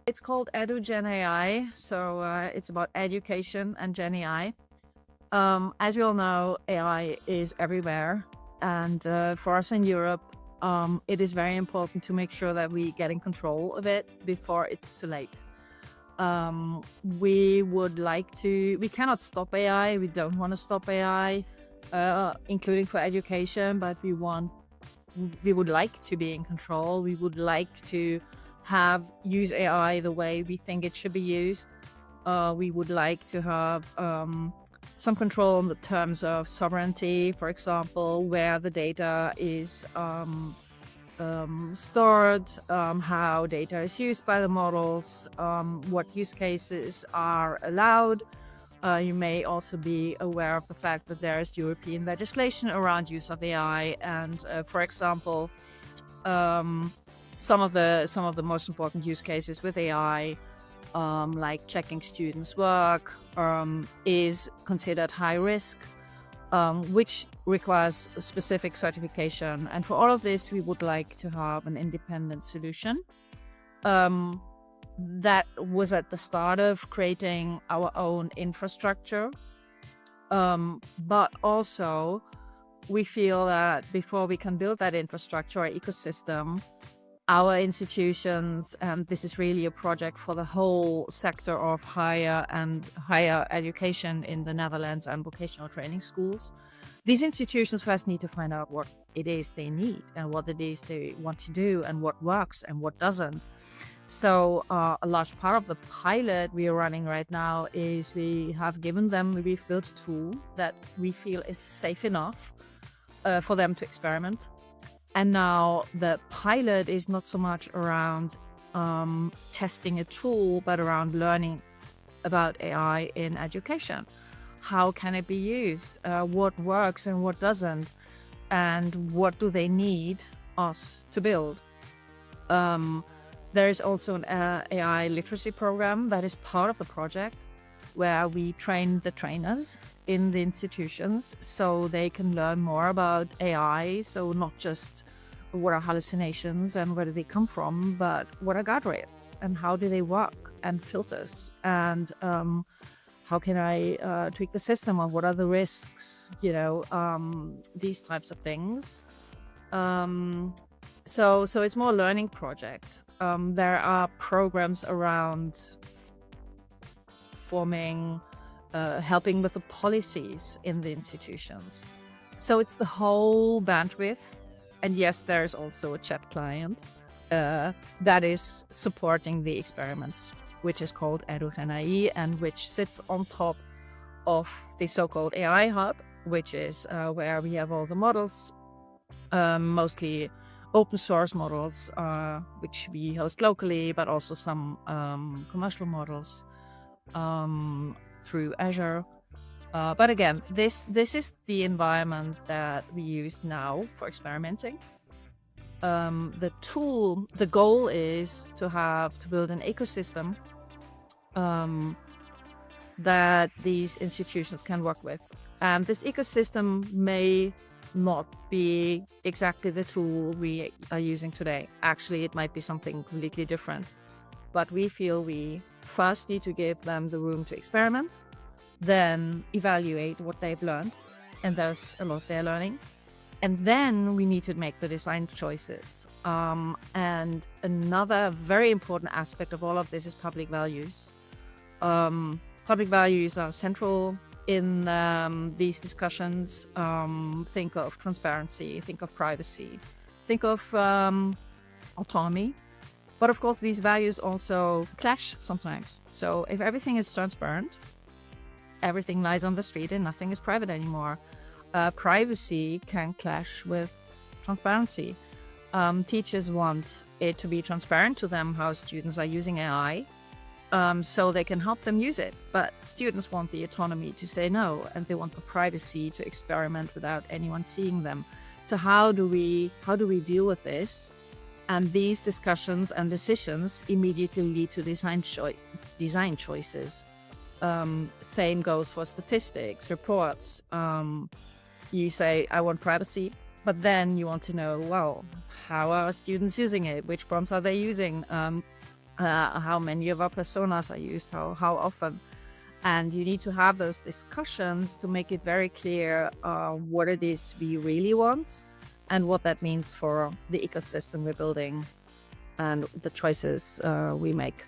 It's called EduGenAI, so it's about education and Gen AI. As we all know, AI is everywhere, and for us in Europe, it is very important to make sure that we get in control of it before it's too late. We cannot stop AI, we don't want to stop AI, including for education, but we would like to be in control. We would like to use AI the way we think it should be used. We would like to have some control on the terms of sovereignty, for example, where the data is stored, how data is used by the models, what use cases are allowed. You may also be aware of the fact that there is European legislation around use of AI, and for example, some of the most important use cases with AI, like checking students' work, is considered high risk, which requires a specific certification. And for all of this, we would like to have an independent solution. That was at the start of creating our own infrastructure. But also, we feel that before we can build that infrastructure or ecosystem, our institutions, and this is really a project for the whole sector of higher education in the Netherlands and vocational training schools, these institutions first need to find out what it is they need and what it is they want to do and what works and what doesn't. So a large part of the pilot we are running right now is we've built a tool that we feel is safe enough for them to experiment. And now the pilot is not so much around testing a tool, but around learning about AI in education. How can it be used? What works and what doesn't? And what do they need us to build? There is also an AI literacy program that is part of the project, where we train the trainers in the institutions so they can learn more about AI. So not just what are hallucinations and where do they come from, but what are guardrails and how do they work, and filters, and how can I tweak the system, or what are the risks, these types of things. So it's more a learning project. There are programs around forming, helping with the policies in the institutions. So it's the whole bandwidth. And yes, there is also a chat client that is supporting the experiments, which is called EduGenAI, and which sits on top of the so-called AI hub, which is where we have all the models, mostly open source models, which we host locally, but also some commercial models through Azure. But again, this is the environment that we use now for experimenting. The goal is to build an ecosystem that these institutions can work with. And this ecosystem may not be exactly the tool we are using today. Actually, it might be something completely different. But we feel we first need to give them the room to experiment, then evaluate what they've learned, and there's a lot they're learning. And then we need to make the design choices. And another very important aspect of all of this is public values. Public values are central in these discussions. Think of transparency, think of privacy, think of autonomy. But of course, these values also clash sometimes. So if everything is transparent, everything lies on the street and nothing is private anymore, privacy can clash with transparency. Teachers want it to be transparent to them how students are using AI, so they can help them use it. But students want the autonomy to say no, and they want the privacy to experiment without anyone seeing them. So how do we deal with this? And these discussions and decisions immediately lead to design choices. Same goes for statistics, reports. You say, I want privacy, but then you want to know, well, how are students using it? Which prompts are they using? how many of our personas are used, how often. And you need to have those discussions to make it very clear what it is we really want and what that means for the ecosystem we're building and the choices we make.